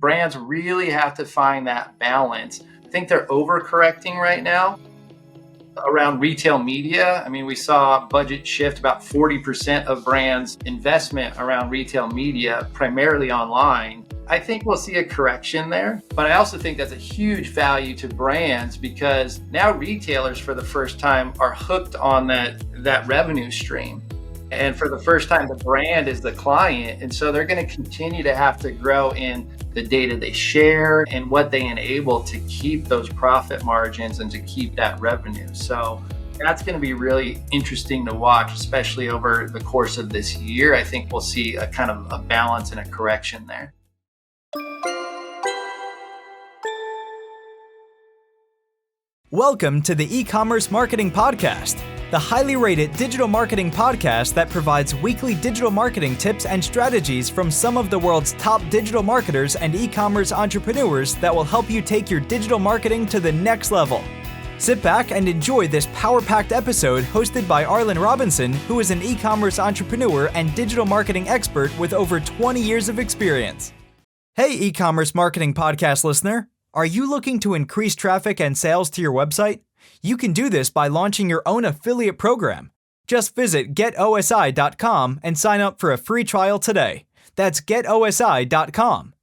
brands really have to find that balance. I think they're overcorrecting right now around retail media. I mean, we saw budget shift about 40% of brands' investment around retail media, primarily online. I think we'll see a correction there, but I also think that's a huge value to brands because now retailers for the first time are hooked on that revenue stream. And for the first time, the brand is the client. And so they're going to continue to have to grow in the data they share and what they enable to keep those profit margins and to keep that revenue. So that's going to be really interesting to watch, especially over the course of this year. I think we'll see a kind of a balance and a correction there. Welcome to the Ecommerce Marketing Podcast, the highly rated digital marketing podcast that provides weekly digital marketing tips and strategies from some of the world's top digital marketers and e-commerce entrepreneurs that will help you take your digital marketing to the next level. Sit back and enjoy this power-packed episode hosted by Arlen Robinson, who is an e-commerce entrepreneur and digital marketing expert with over 20 years of experience. Hey, e-commerce marketing podcast listener. Are you looking to increase traffic and sales to your website? You can do this by launching your own affiliate program. Just visit getosi.com and sign up for a free trial today. That's getosi.com.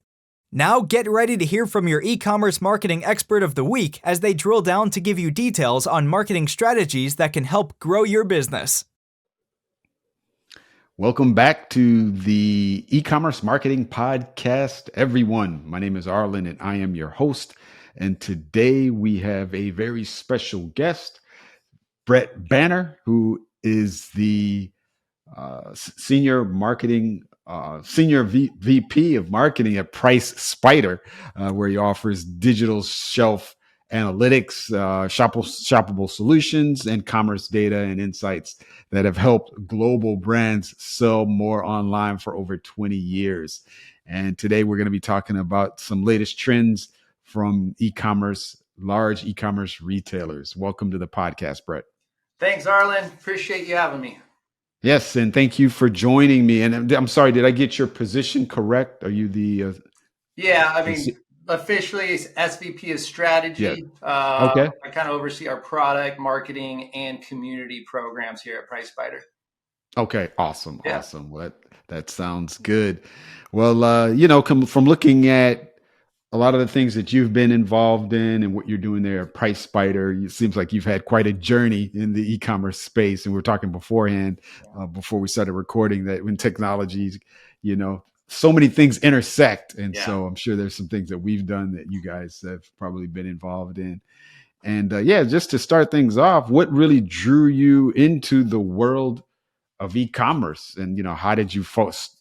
Now get ready to hear from your e-commerce marketing expert of the week as they drill down to give you details on marketing strategies that can help grow your business. Welcome back to the E-commerce Marketing Podcast, everyone. My name is Arlen and I am your host. And today we have a very special guest, Brett Banner, who is the senior VP of marketing at PriceSpider, where he offers digital shelf analytics, shoppable solutions, and commerce data and insights that have helped global brands sell more online for over 20 years. And today we're going to be talking about some latest trends from large e-commerce retailers. Welcome to the podcast, Brett. Thanks, Arlen. Appreciate you having me. Yes, and thank you for joining me. And I'm sorry, did I get your position correct? Are you the... Officially it's SVP of Strategy. Yeah. Okay. I kind of oversee our product, marketing, and community programs here at PriceSpider. Okay, awesome. Yeah. Awesome. Well, that sounds good. Well, from looking at a lot of the things that you've been involved in and what you're doing there at PriceSpider, it seems like you've had quite a journey in the e-commerce space. And we were talking beforehand, before we started recording, that when technologies, so many things intersect. And so I'm sure there's some things that we've done that you guys have probably been involved in. And just to start things off, what really drew you into the world of e-commerce? And, how did you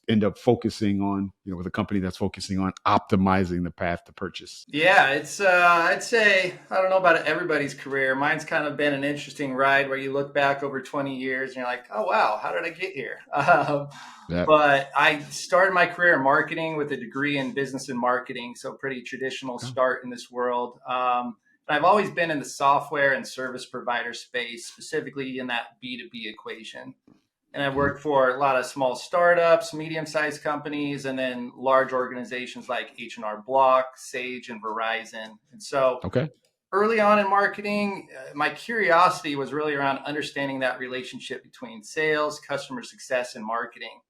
end up focusing on, with a company that's focusing on optimizing the path to purchase? Yeah, it's, I'd say, I don't know about everybody's career. Mine's kind of been an interesting ride where you look back over 20 years and you're like, oh, wow, how did I get here? But I started my career in marketing with a degree in business and marketing. So pretty traditional start in this world. I've always been in the software and service provider space, specifically in that B2B equation. And I've worked for a lot of small startups, medium-sized companies, and then large organizations like H&R Block, Sage, and Verizon. And so early on in marketing, my curiosity was really around understanding that relationship between sales, customer success, and marketing.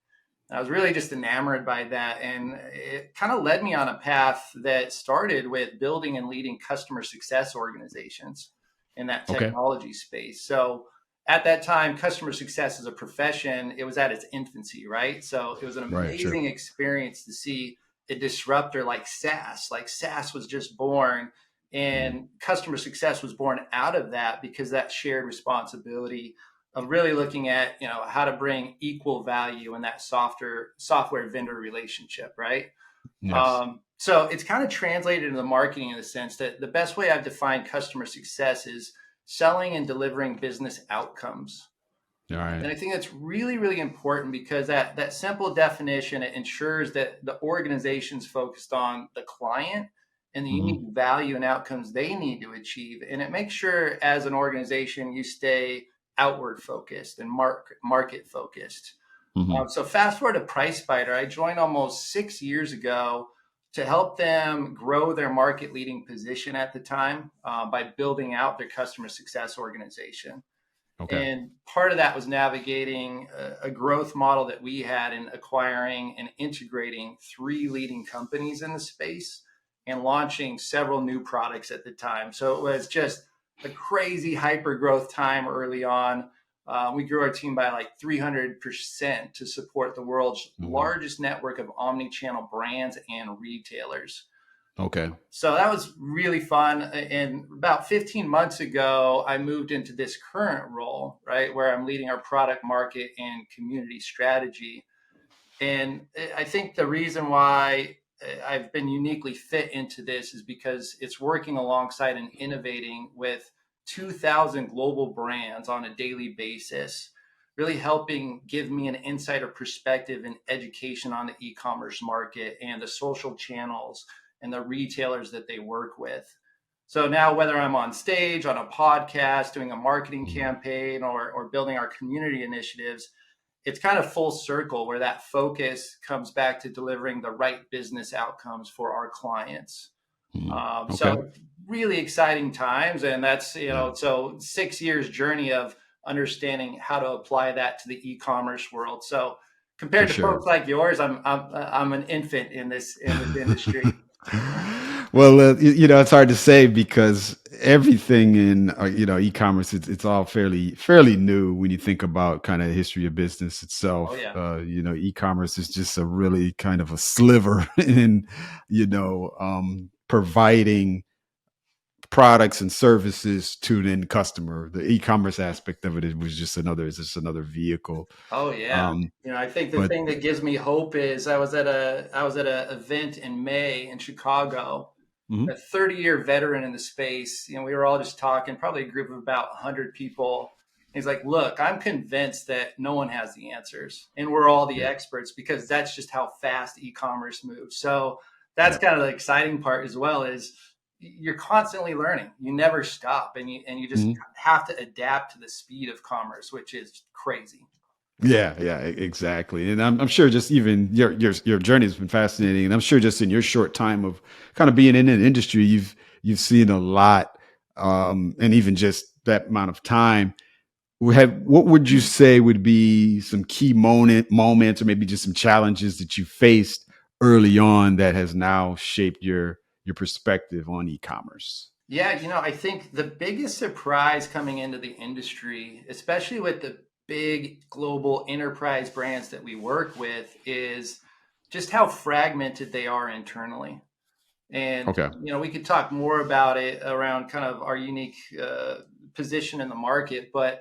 I was really just enamored by that. And it kind of led me on a path that started with building and leading customer success organizations in that technology space. So at that time, customer success as a profession, it was at its infancy, right? So it was an amazing experience to see a disruptor like SaaS. Like SaaS was just born, and customer success was born out of that because that shared responsibility of really looking at, how to bring equal value in that software vendor relationship, right? Yes. So it's kind of translated into the marketing in the sense that the best way I've defined customer success is selling and delivering business outcomes. All right. And I think that's really, really important because that simple definition, it ensures that the organization's focused on the client and the unique value and outcomes they need to achieve. And it makes sure as an organization, you stay outward focused and market focused. So fast forward to PriceSpider, I joined almost 6 years ago to help them grow their market leading position at the time by building out their customer success organization. Okay. And part of that was navigating a growth model that we had in acquiring and integrating 3 leading companies in the space and launching several new products at the time. So it was just a crazy hyper growth time early on. We grew our team by like 300% to support the world's largest network of omni-channel brands and retailers. Okay. So that was really fun. And about 15 months ago, I moved into this current role, right, where I'm leading our product market and community strategy. And I think the reason why I've been uniquely fit into this is because it's working alongside and innovating with 2,000 global brands on a daily basis, really helping give me an insider perspective and education on the e-commerce market and the social channels and the retailers that they work with. So now whether I'm on stage, on a podcast, doing a marketing campaign or building our community initiatives, it's kind of full circle where that focus comes back to delivering the right business outcomes for our clients. So really exciting times. And that's, so 6 years journey of understanding how to apply that to the e-commerce world. So compared to folks like yours, I'm an infant in this industry. Well, it's hard to say because everything in e-commerce, it's all fairly new when you think about kind of history of business itself. Oh, yeah. E-commerce is just a really kind of a sliver in providing products and services to the end customer. The e-commerce aspect of it was just another vehicle. Oh yeah. I think the thing that gives me hope is I was at a event in May in Chicago, a 30-year veteran in the space. We were all just talking, probably a group of about 100 people. He's like, look, I'm convinced that no one has the answers and we're all the experts because that's just how fast e-commerce moves. So that's kind of the exciting part as well is you're constantly learning. You never stop and you just have to adapt to the speed of commerce, which is crazy. Yeah, exactly. And I'm sure just even your journey has been fascinating. And I'm sure just in your short time of kind of being in an industry, you've seen a lot. And even just that amount of time, what would you say would be some key moments or maybe just some challenges that you faced early on that has now shaped your perspective on e-commerce? Yeah, I think the biggest surprise coming into the industry, especially with the big global enterprise brands that we work with, is just how fragmented they are internally. And, we could talk more about it around kind of our unique position in the market. But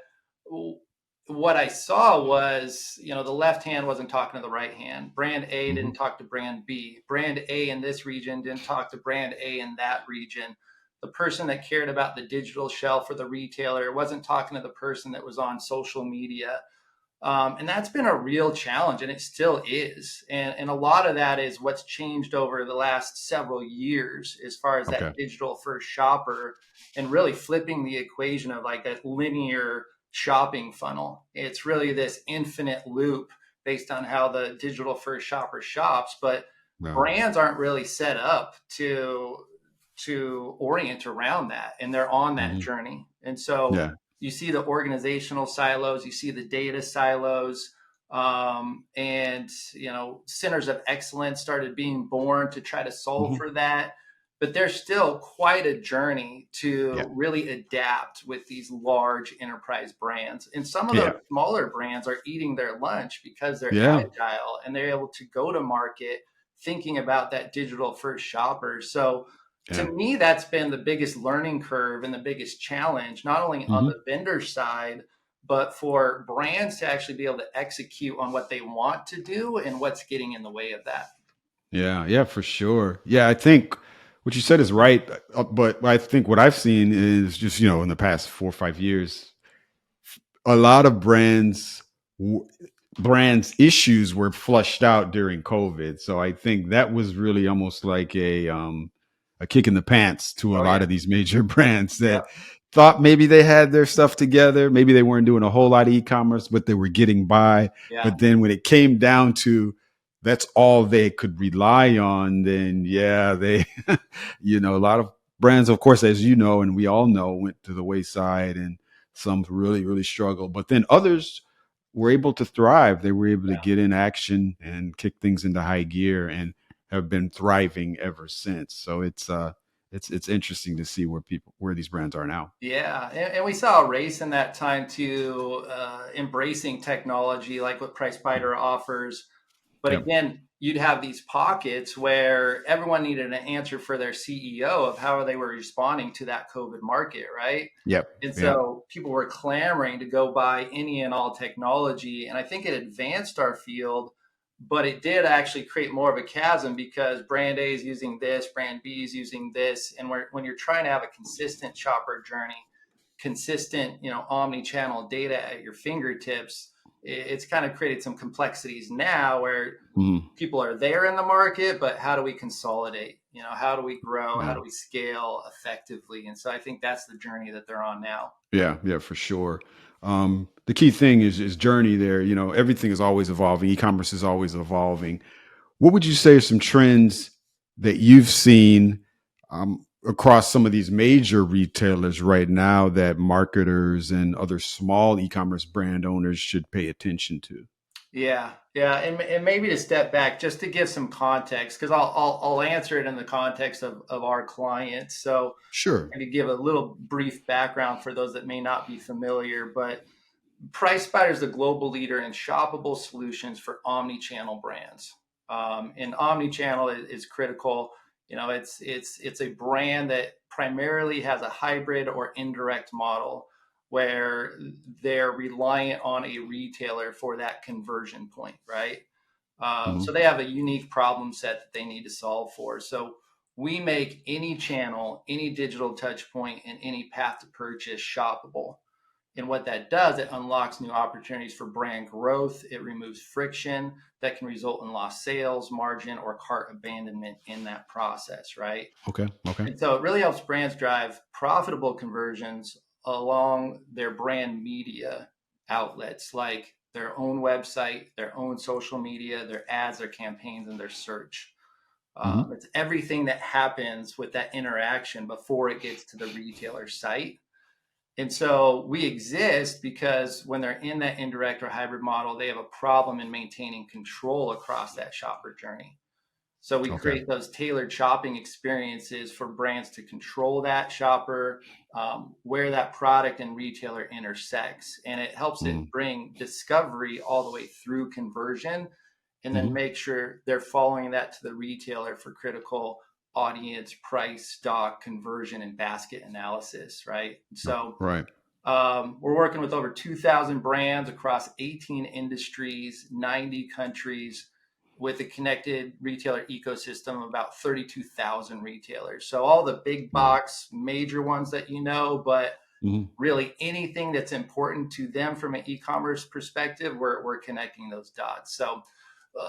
what I saw was, the left hand wasn't talking to the right hand. Brand A didn't talk to brand B. Brand A in this region didn't talk to brand A in that region. The person that cared about the digital shelf or the retailer wasn't talking to the person that was on social media. And that's been a real challenge, and it still is. And a lot of that is what's changed over the last several years as far as that digital first shopper and really flipping the equation of like that linear shopping funnel. It's really this infinite loop based on how the digital first shopper shops, but brands aren't really set up to orient around that, and they're on that journey. And so you see the organizational silos, you see the data silos, and centers of excellence started being born to try to solve for that. But there's still quite a journey to really adapt with these large enterprise brands. And some of those smaller brands are eating their lunch because they're agile and they're able to go to market thinking about that digital first shopper. So to me, that's been the biggest learning curve and the biggest challenge, not only on the vendor side, but for brands to actually be able to execute on what they want to do and what's getting in the way of that. Yeah, for sure. Yeah, I think what you said is right. But I think what I've seen is just, in the past 4 or 5 years, a lot of brands issues were flushed out during COVID. So I think that was really almost like a kick in the pants to a lot of these major brands that thought maybe they had their stuff together. Maybe they weren't doing a whole lot of e-commerce, but they were getting by. But then when it came down to that's all they could rely on, then they, a lot of brands, of course, as you know, and we all know, went to the wayside, and some really, really struggled. But then others were able to thrive. They were able to get in action and kick things into high gear, and have been thriving ever since. So it's interesting to see where these brands are now. Yeah, and we saw a race in that time to embracing technology, like what PriceSpider offers. But again, you'd have these pockets where everyone needed an answer for their CEO of how they were responding to that COVID market, right? And so people were clamoring to go buy any and all technology. And I think it advanced our field, but it did actually create more of a chasm, because brand A is using this, brand B is using this. And when you're trying to have a consistent shopper journey, consistent, omni-channel data at your fingertips, it's kind of created some complexities now where people are there in the market, but how do we consolidate? How do we grow? How do we scale effectively? And so I think that's the journey that they're on now. Yeah, for sure. The key thing is journey there. Everything is always evolving. E-commerce is always evolving. What would you say are some trends that you've seen across some of these major retailers right now that marketers and other small e-commerce brand owners should pay attention to? Yeah. And maybe to step back just to give some context, because I'll answer it in the context of our clients. So sure, maybe give a little brief background for those that may not be familiar. But PriceSpider is the global leader in shoppable solutions for omni-channel brands. And omni-channel is critical. It's a brand that primarily has a hybrid or indirect model where they're reliant on a retailer for that conversion point, right? So they have a unique problem set that they need to solve for. So we make any channel, any digital touch point, and any path to purchase shoppable. And what that does, it unlocks new opportunities for brand growth. It removes friction that can result in lost sales, margin, or cart abandonment in that process, right? Okay. And so it really helps brands drive profitable conversions along their brand media outlets, like their own website, their own social media, their ads, their campaigns, and their search. It's everything that happens with that interaction before it gets to the retailer site. And so we exist because when they're in that indirect or hybrid model, they have a problem in maintaining control across that shopper journey. So we create those tailored shopping experiences for brands to control that shopper, where that product and retailer intersects. And it helps it bring discovery all the way through conversion, and then make sure they're following that to the retailer for critical audience, price, stock, conversion, and basket analysis, right? So we're working with over 2,000 brands across 18 industries, 90 countries, with a connected retailer ecosystem of about 32,000 retailers. So all the big box major ones that but really anything that's important to them from an e-commerce perspective, we're connecting those dots. So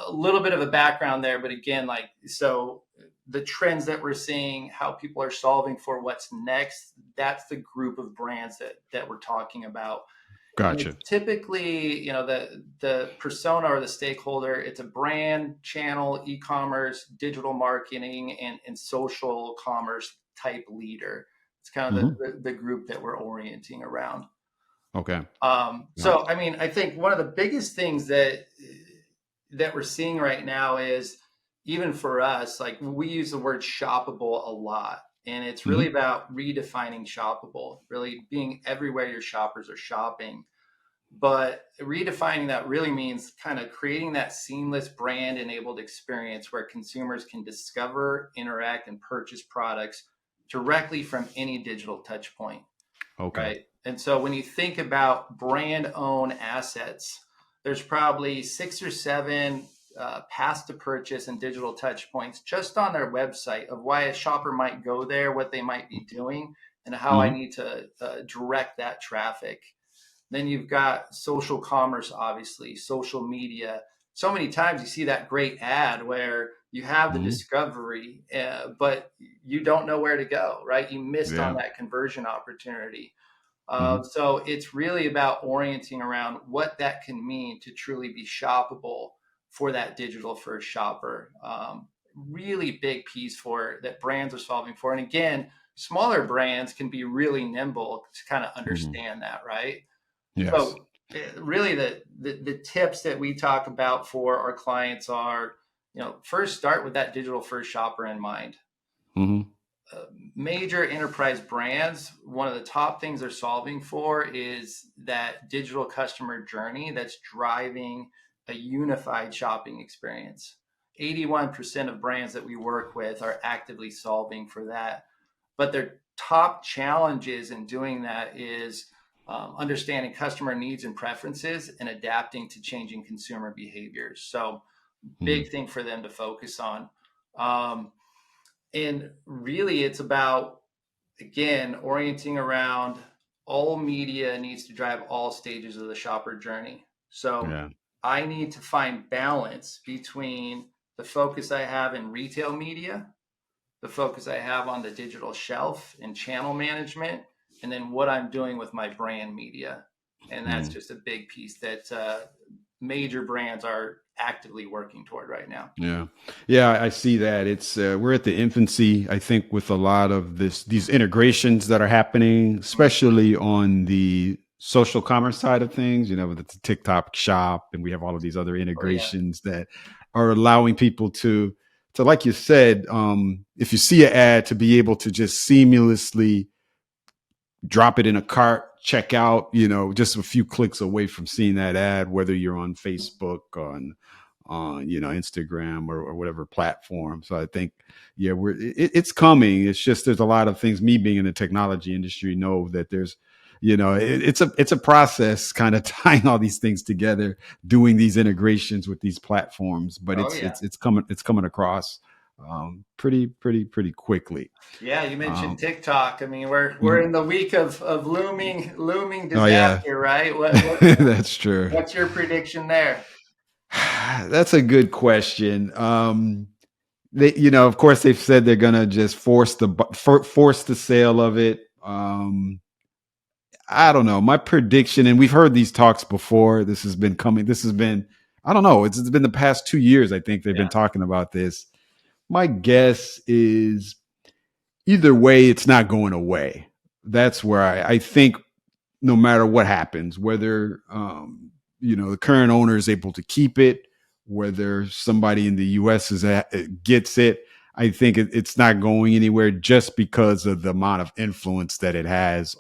a little bit of a background there, but again, so the trends that we're seeing, how people are solving for what's next, that's the group of brands that we're talking about. Gotcha. Typically, the persona or the stakeholder, it's a brand, channel, e-commerce, digital marketing, and social commerce type leader. It's kind of the group that we're orienting around. Okay. So, I think one of the biggest things that we're seeing right now is, even for us, we use the word shoppable a lot. And it's really about redefining shoppable, really being everywhere your shoppers are shopping. But redefining that really means kind of creating that seamless brand enabled experience where consumers can discover, interact, and purchase products directly from any digital touch point. Okay. Right. And so when you think about brand owned assets, there's probably 6 or 7 paths to purchase and digital touch points just on their website of why a shopper might go there, what they might be doing, and how I need to direct that traffic. Then you've got social commerce, obviously, social media. So many times you see that great ad where you have the discovery, but you don't know where to go, right? You missed on that conversion opportunity. So it's really about orienting around what that can mean to truly be shoppable for that digital first shopper. Really big piece for that brands are solving for. And again, smaller brands can be really nimble to kind of understand that, right? Yes. So really the tips that we talk about for our clients are, first start with that digital first shopper in mind. Major enterprise brands, one of the top things they're solving for is that digital customer journey that's driving a unified shopping experience. 81% of brands that we work with are actively solving for that. But their top challenges in doing that is understanding customer needs and preferences and adapting to changing consumer behaviors. So big thing for them to focus on. And really it's about, again, orienting around all media needs to drive all stages of the shopper journey. So I need to find balance between the focus I have in retail media, the focus I have on the digital shelf and channel management, and then what I'm doing with my brand media. And that's just a big piece that major brands are actively working toward right now. Yeah, I see that. It's we're at the infancy, I think, with a lot of these integrations that are happening, especially on the social commerce side of things, with the TikTok shop, and we have all of these other integrations that are allowing people to like you said, if you see an ad, to be able to just seamlessly drop it in a cart, check out, just a few clicks away from seeing that ad, whether you're on Facebook, on Instagram or whatever platform. So I think, it's coming. It's just, there's a lot of things, me being in the technology industry, know that there's, it's a process kind of tying all these things together, doing these integrations with these platforms, but it's coming across pretty quickly. Yeah, you mentioned TikTok. I mean, we're in the week of looming disaster, right? That's true. What's your prediction there? That's a good question. They, of course, they've said they're gonna just force the sale of it. I don't know. My prediction, and we've heard these talks before. This has been coming. This has been, I don't know. It's been the past 2 years. I think they've been talking about this. My guess is either way, it's not going away. That's where I think no matter what happens, whether, the current owner is able to keep it, whether somebody in the US gets it, I think it's not going anywhere just because of the amount of influence that it has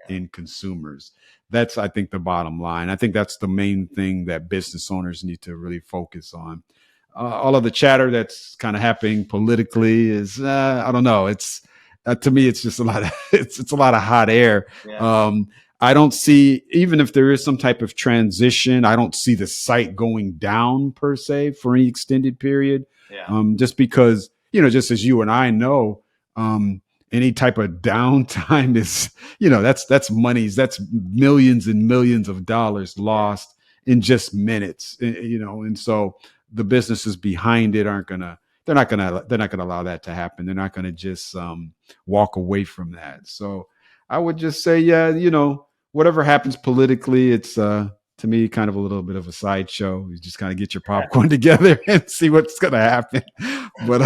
in consumers. That's, I think, the bottom line. I think that's the main thing that business owners need to really focus on. All of the chatter that's kind of happening politically is, I don't know. It's to me, it's just a lot of it's a lot of hot air. I don't see, even if there is some type of transition, I don't see the site going down per se for any extended period. Just because, just as you and I know, any type of downtime is, that's monies, that's millions and millions of dollars lost in just minutes, and so the businesses behind it they're not gonna allow that to happen. They're not gonna just walk away from that. So I would just say, whatever happens politically, it's to me kind of a little bit of a sideshow. You just kind of get your popcorn together and see what's gonna happen. But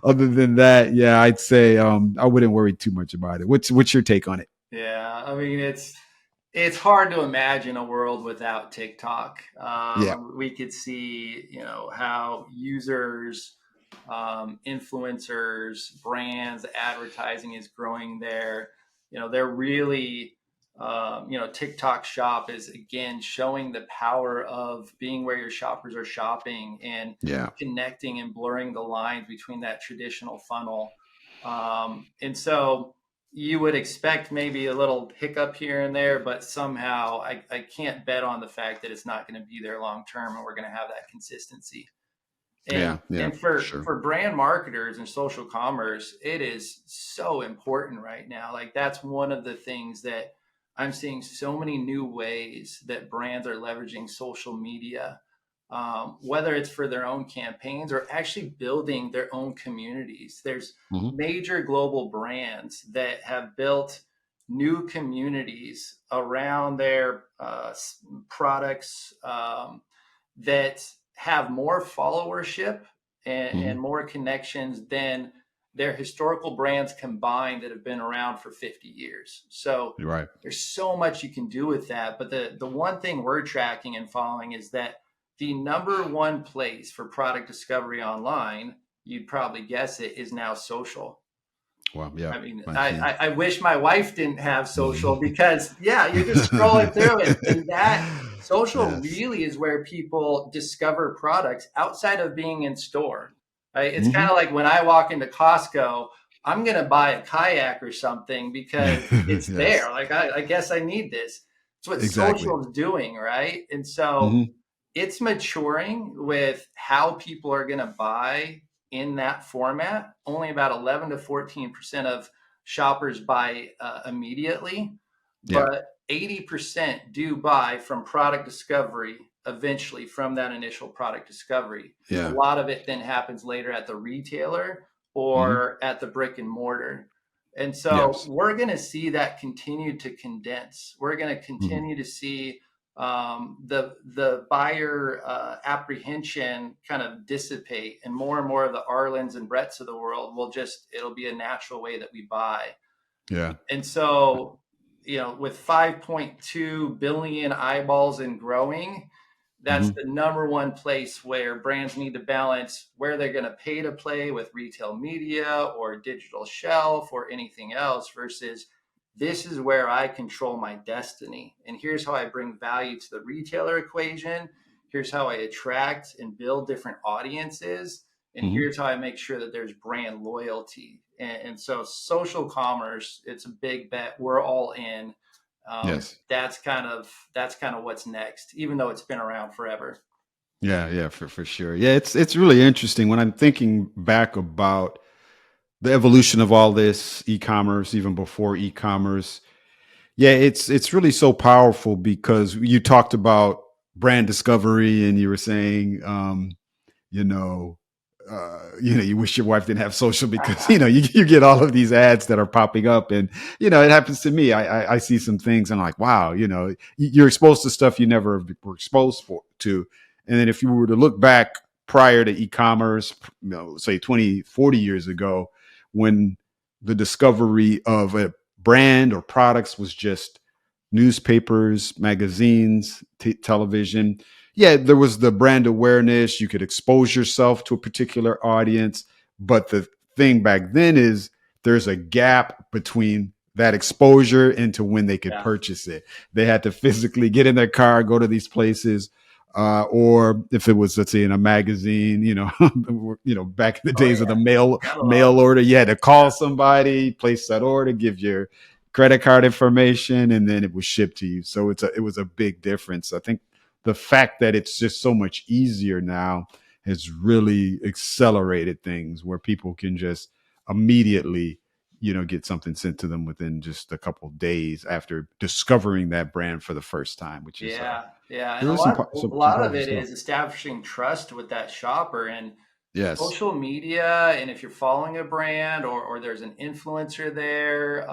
other than that, I'd say I wouldn't worry too much about it. What's your take on it? Yeah, I mean, it's hard to imagine a world without TikTok. We could see, how users, influencers, brands, advertising is growing there. They're really, TikTok Shop is, again, showing the power of being where your shoppers are shopping and connecting and blurring the lines between that traditional funnel. And so you would expect maybe a little hiccup here and there, but somehow I can't bet on the fact that it's not going to be there long term and we're going to have that consistency. And for brand marketers and social commerce, it is so important right now. Like, that's one of the things that I'm seeing so many new ways that brands are leveraging social media, whether it's for their own campaigns or actually building their own communities. There's major global brands that have built new communities around their products that have more followership and, Mm-hmm. and more connections than their historical brands combined that have been around for 50 years. So You're right. there's so much you can do with that. But the one thing we're tracking and following is that the number one place for product discovery online, you'd probably guess it, is now social. Well, yeah. I mean, I see. I wish my wife didn't have social because, yeah, you're just scrolling through it. And that social Yes. really is where people discover products outside of being in store. Right? It's kind Mm-hmm. of like when I walk into Costco, I'm going to buy a kayak or something because it's Yes. there. Like, I guess I need this. It's what Exactly. social is doing, right? And so Mm-hmm. it's maturing with how people are going to buy in that format. Only about 11 to 14% of shoppers buy immediately, Yeah. but 80% do buy from product discovery eventually from that initial product discovery. A Yeah. lot of it then happens later at the retailer Mm-hmm. or at the brick and mortar. And so Yes. we're going to see that continue to condense. We're going to Mm-hmm. continue to see the buyer apprehension kind of dissipate, and more of the Arlens and Bretts of the world will it'll be a natural way that we buy. Yeah. And so, with 5.2 billion eyeballs and growing, that's Mm-hmm. the number one place where brands need to balance where they're going to pay to play with retail media or digital shelf or anything else versus this is where I control my destiny. And here's how I bring value to the retailer equation. Here's how I attract and build different audiences. And Mm-hmm. here's how I make sure that there's brand loyalty. And so social commerce, it's a big bet. We're all in. Yes. That's kind of what's next, even though it's been around forever. Yeah. Yeah. For sure. Yeah. It's really interesting when I'm thinking back about the evolution of all this e-commerce, even before e-commerce. Yeah, it's really so powerful because you talked about brand discovery and you were saying, you know, you wish your wife didn't have social because you get all of these ads that are popping up, and it happens to me. I see some things and I'm like, wow, you're exposed to stuff you never were exposed to, and then if you were to look back prior to e-commerce, say 20, 40 years ago, when the discovery of a brand or products was just newspapers, magazines, television. Yeah, there was the brand awareness. You could expose yourself to a particular audience. But the thing back then is there's a gap between that exposure into when they could Yeah. purchase it. They had to physically get in their car, go to these places. Or if it was, let's say, in a magazine, back in the days of the mail order, you had to call somebody, place that order, give your credit card information, and then it was shipped to you. So it was a big difference. I think the fact that it's just so much easier now has really accelerated things where people can just immediately, get something sent to them within just a couple of days after discovering that brand for the first time, which is Yeah. And really a some lot of powerful it stuff. is establishing trust with that shopper and Yes. social media. And if you're following a brand or there's an influencer there,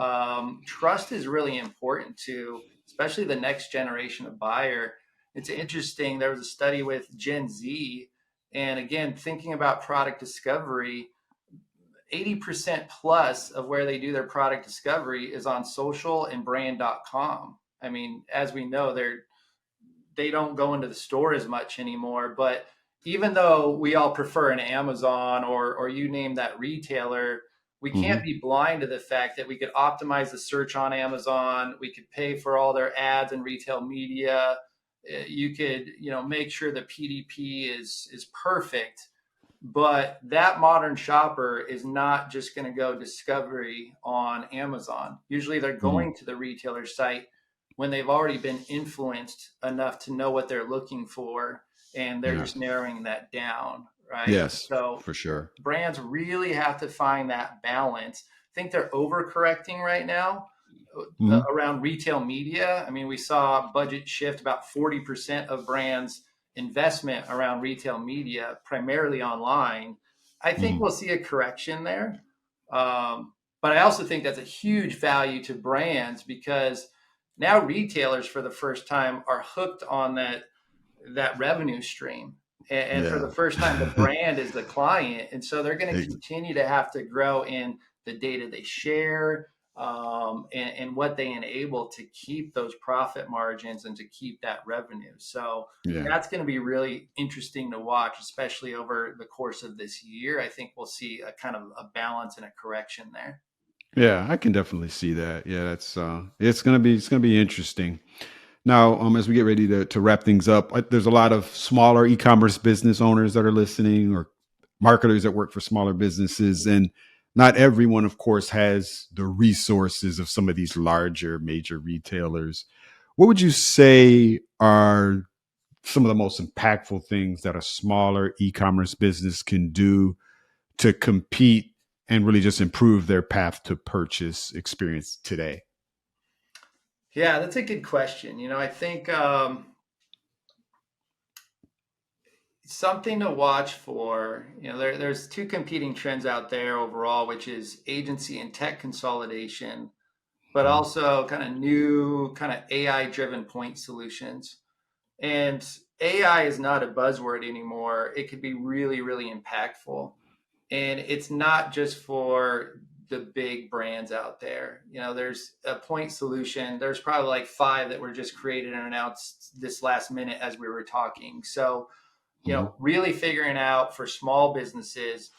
trust is really important to, especially the next generation of buyer. It's interesting. There was a study with Gen Z, and again, thinking about product discovery, 80% plus of where they do their product discovery is on social and brand.com. I mean, as we know, they don't go into the store as much anymore, but even though we all prefer an Amazon or you name that retailer, we can't Mm-hmm. be blind to the fact that we could optimize the search on Amazon. We could pay for all their ads and retail media. You could, make sure the PDP is perfect. But that modern shopper is not just going to go discovery on Amazon. Usually they're Mm-hmm. going to the retailer site when they've already been influenced enough to know what they're looking for, and they're Yeah. just narrowing that down, right? Yes, So for sure. brands really have to find that balance. I think they're overcorrecting right now Mm-hmm. around retail media. I mean, we saw budget shift about 40% of brands' investment around retail media, primarily online. I think Mm-hmm. we'll see a correction there. But I also think that's a huge value to brands because now retailers for the first time are hooked on that revenue stream. And for Yeah. the first time, the brand is the client. And so they're going to continue to have to grow in the data they share, and what they enable to keep those profit margins and to keep that revenue. So Yeah. that's going to be really interesting to watch, especially over the course of this year. I think we'll see a kind of a balance and a correction there. Yeah, I can definitely see that. Yeah, that's it's gonna be interesting. Now, as we get ready to wrap things up, there's a lot of smaller e-commerce business owners that are listening, or marketers that work for smaller businesses, and not everyone, of course, has the resources of some of these larger major retailers. What would you say are some of the most impactful things that a smaller e-commerce business can do to compete and really just improve their path to purchase experience today? Yeah, that's a good question. I think something to watch for, there's two competing trends out there overall, which is agency and tech consolidation, but Mhm. also kind of new kind of AI driven point solutions. And AI is not a buzzword anymore. It could be really, really impactful. And it's not just for the big brands out there. There's a point solution. There's probably like five that were just created and announced this last minute as we were talking. So, Mhm. really figuring out for small businesses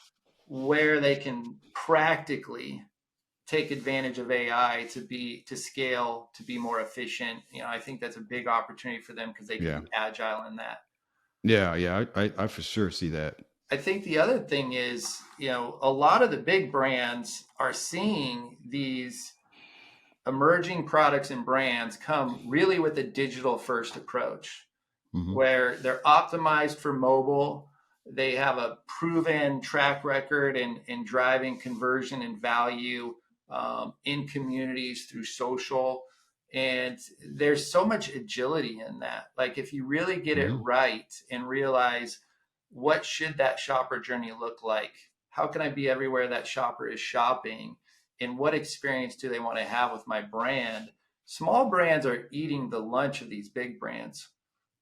where they can practically take advantage of AI to scale, to be more efficient. I think that's a big opportunity for them because they can Yeah. be agile in that. Yeah. Yeah. I for sure see that. I think the other thing is, a lot of the big brands are seeing these emerging products and brands come really with a digital first approach, Mhm. where they're optimized for mobile. They have a proven track record in driving conversion and value in communities through social. And there's so much agility in that. Like if you really get it Mhm. right and realize what should that shopper journey look like? How can I be everywhere that shopper is shopping? And what experience do they want to have with my brand? Small brands are eating the lunch of these big brands,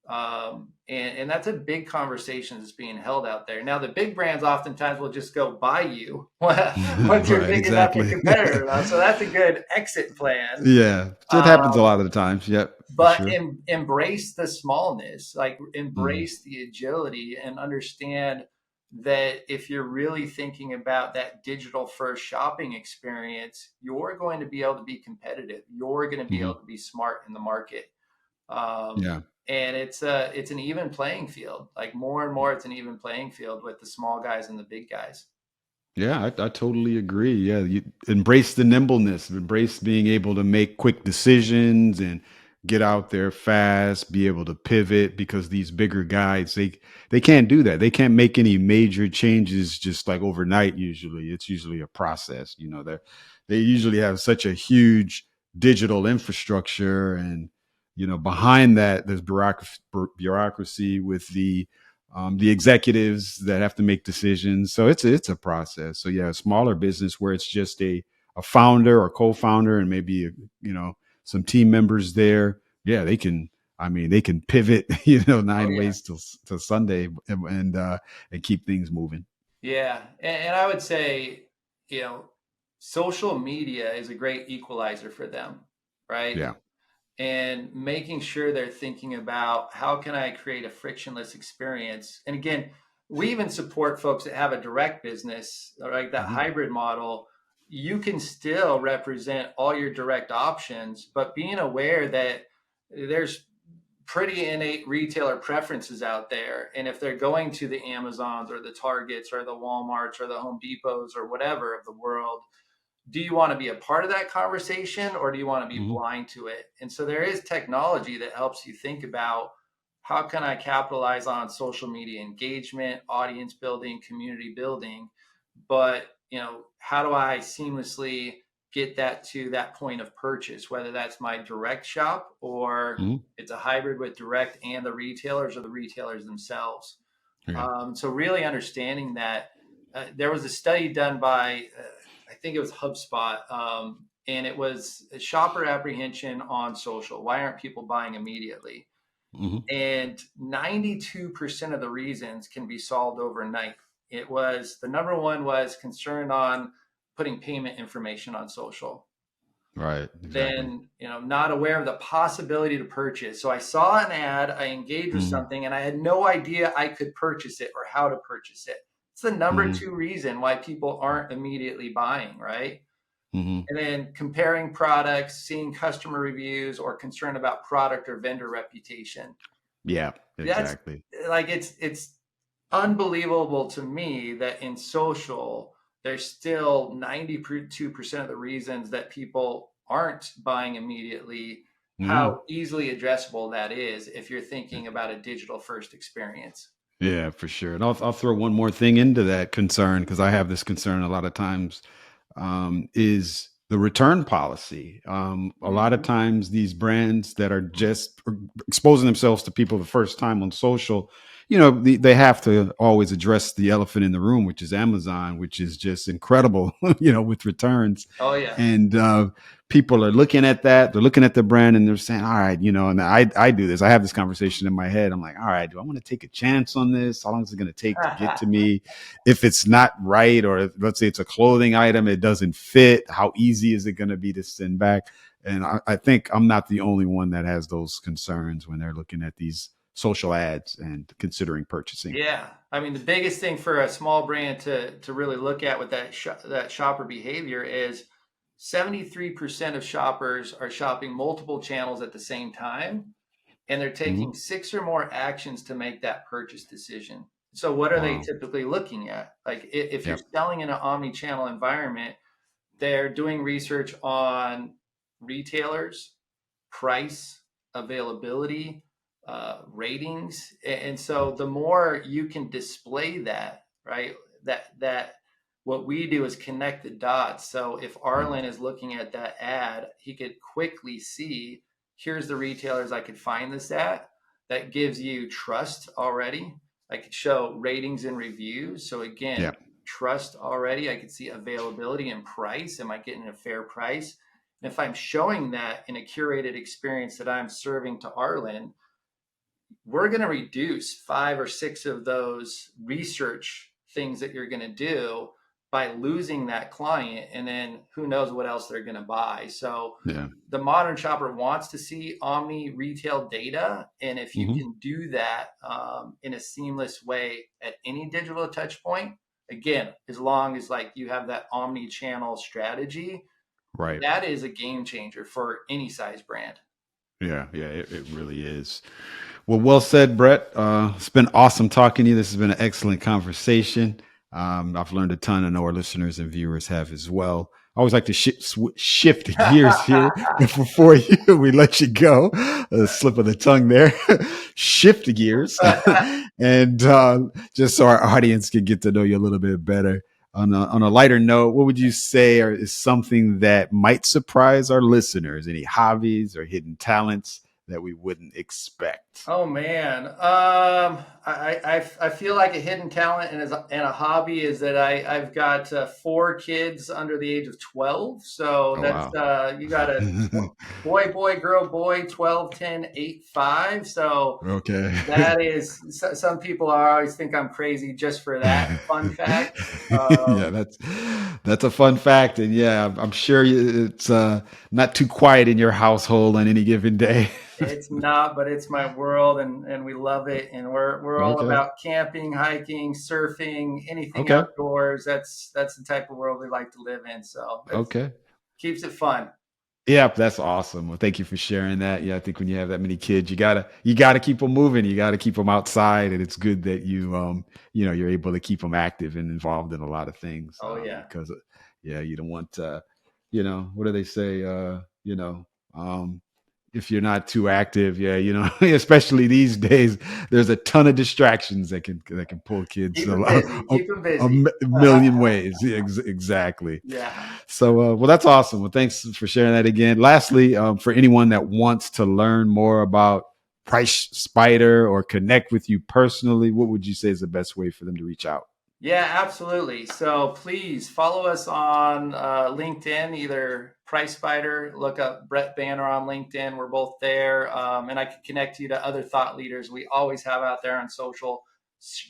and that's a big conversation that's being held out there. Now, the big brands oftentimes will just go buy you once you're Right. big enough and Exactly. competitor enough. So that's a good exit plan. Yeah. It happens a Um, lot of the times. Yep. For but sure. embrace the smallness, like Mhm. embrace the agility, and understand that if you're really thinking about that digital first shopping experience, you're going to be able to be competitive. You're going to be able Mhm. to be smart in the market. um, Yeah. and it's an even playing field. Like more and more, it's an even playing field with the small guys and the big guys. Yeah, I totally agree. Yeah, you embrace the nimbleness, embrace being able to make quick decisions and get out there fast, be able to pivot, because these bigger guys, they can't do that. They can't make any major changes just like overnight. Usually, it's usually a process. They usually have such a huge digital infrastructure, and behind that there's bureaucracy with the executives that have to make decisions. So it's a process. So yeah, a smaller business where it's just a founder or co-founder and maybe some team members there. Yeah, they can. I mean, they can pivot. Oh Nine yeah. ways till Sunday and keep things moving. Yeah. And I would say, you know, social media is a great equalizer for them, right? Yeah. And making sure they're thinking about how can I create a frictionless experience. And again, we even support folks that have a direct business, like that Hmm. hybrid model. You can still represent all your direct options, but being aware that there's pretty innate retailer preferences out there. And if they're going to the Amazons or the Targets or the Walmarts or the Home Depots or whatever of the world, do you want to be a part of that conversation or do you want to be Hmm. blind to it? And so there is technology that helps you think about how can I capitalize on social media engagement, audience building, community building, but how do I seamlessly get that to that point of purchase, whether that's my direct shop or Hmm. it's a hybrid with direct and the retailers or the retailers themselves. Yeah. So really understanding that. There was a study done by I think it was HubSpot, and it was shopper apprehension on social. Why aren't people buying immediately? And 92% of the reasons can be solved overnight. It was the number one was concern on putting payment information on social. Right. Exactly. Then, not aware of the possibility to purchase. So I saw an ad, I engaged with something, and I had no idea I could purchase it or how to purchase it. It's the number two reason why people aren't immediately buying, right? And then comparing products, seeing customer reviews, or concern about product or vendor reputation. Yeah, exactly. That's like, it's unbelievable to me that in social, there's still 92% of the reasons that people aren't buying immediately, how easily addressable that is if you're thinking about a digital first experience. Yeah, for sure. And I'll throw one more thing into that concern, because I have this concern a lot of times, is the return policy. A lot of times these brands that are just exposing themselves to people the first time on social, they have to always address the elephant in the room, which is Amazon, which is just incredible, with returns. Oh, yeah. And people are looking at that. They're looking at the brand and they're saying, all right, and I do this. I have this conversation in my head. I'm like, all right, do I want to take a chance on this? How long is it going to take to get to me? If it's not right, or let's say it's a clothing item, it doesn't fit, how easy is it going to be to send back? And I think I'm not the only one that has those concerns when they're looking at these social ads and considering purchasing. Yeah. I mean, the biggest thing for a small brand to really look at with that shopper behavior is 73% of shoppers are shopping multiple channels at the same time, and they're taking 6 or more actions to make that purchase decision. So what are they typically looking at? Like if you're selling in an omni-channel environment, they're doing research on retailers, price, availability, ratings. And so the more you can display that, right, that what we do is connect the dots. So if Arlen is looking at that ad, he could quickly see, here's the retailers I could find this at. That gives you trust already. I could show ratings and reviews. So again, trust already. I could see availability and price. Am I getting a fair price? And if I'm showing that in a curated experience that I'm serving to Arlen, we're going to reduce 5 or 6 of those research things that you're going to do by losing that client. And then who knows what else they're going to buy. So the modern shopper wants to see omni retail data. And if you can do that in a seamless way at any digital touch point, again, as long as like you have that omni channel strategy, right, that is a game changer for any size brand. Yeah, it really is. Well said, Brett. It's been awesome talking to you. This has been an excellent conversation. I've learned a ton. I know our listeners and viewers have as well. I always like to shift gears here before we let you go. A slip of the tongue there. Shift gears. And just so our audience can get to know you a little bit better. On a lighter note, what would you say is something that might surprise our listeners? Any hobbies or hidden talents that we wouldn't expect? Oh man, I feel like a hidden talent and a hobby is that I've got 4 kids under the age of 12. So that's you got a boy, girl, boy, 12, 10, 8, 5. So that is, some people always think I'm crazy just for that fun fact. That's a fun fact, and I'm sure it's not too quiet in your household on any given day. It's not, but it's my world, and we love it. And we're all about camping, hiking, surfing, anything outdoors. That's the type of world we like to live in. So keeps it fun. Yeah, that's awesome. Well, thank you for sharing that. Yeah, I think when you have that many kids, you gotta keep them moving. You gotta keep them outside, and it's good that you're able to keep them active and involved in a lot of things. Because you don't want what do they say? If you're not too active, especially these days, there's a ton of distractions that can pull kids keep them busy. A million ways. Exactly. Yeah. So, that's awesome. Well, thanks for sharing that again. Lastly, for anyone that wants to learn more about PriceSpider or connect with you personally, what would you say is the best way for them to reach out? Yeah, absolutely. So please follow us on LinkedIn, either PriceSpider, look up Brett Banner on LinkedIn. We're both there. And I can connect you to other thought leaders we always have out there on social,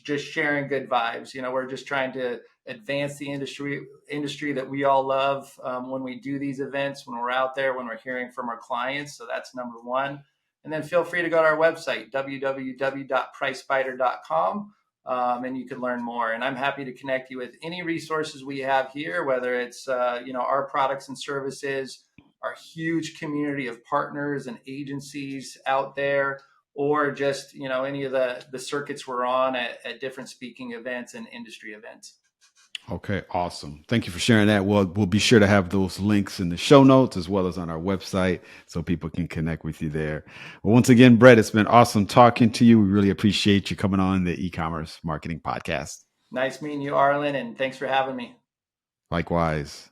just sharing good vibes. We're just trying to advance the industry that we all love when we do these events, when we're out there, when we're hearing from our clients. So that's number one. And then feel free to go to our website, www.pricespider.com. And you can learn more. And I'm happy to connect you with any resources we have here, whether it's our products and services, our huge community of partners and agencies out there, or just any of the circuits we're on at different speaking events and industry events. Okay, awesome. Thank you for sharing that. We'll be sure to have those links in the show notes as well as on our website so people can connect with you there. Well, once again, Brett, it's been awesome talking to you. We really appreciate you coming on the E-commerce Marketing Podcast. Nice meeting you, Arlen, and thanks for having me. Likewise.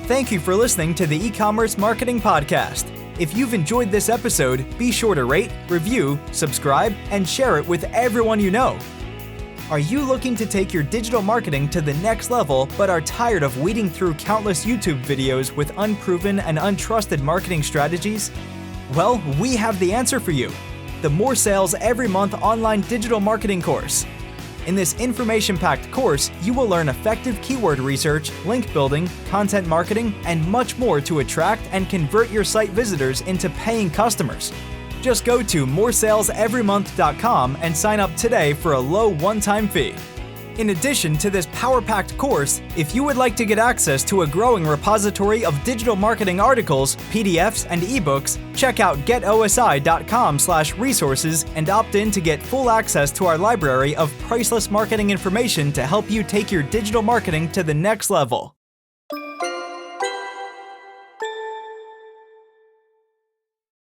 Thank you for listening to the E-commerce Marketing Podcast. If you've enjoyed this episode, be sure to rate, review, subscribe, and share it with everyone you know. Are you looking to take your digital marketing to the next level, but are tired of weeding through countless YouTube videos with unproven and untrusted marketing strategies? Well, we have the answer for you. The More Sales Every Month online digital marketing course. In this information-packed course, you will learn effective keyword research, link building, content marketing, and much more to attract and convert your site visitors into paying customers. Just go to moresaleseverymonth.com and sign up today for a low one-time fee. In addition to this power-packed course, if you would like to get access to a growing repository of digital marketing articles, PDFs, and ebooks, check out getosi.com/resources and opt in to get full access to our library of priceless marketing information to help you take your digital marketing to the next level.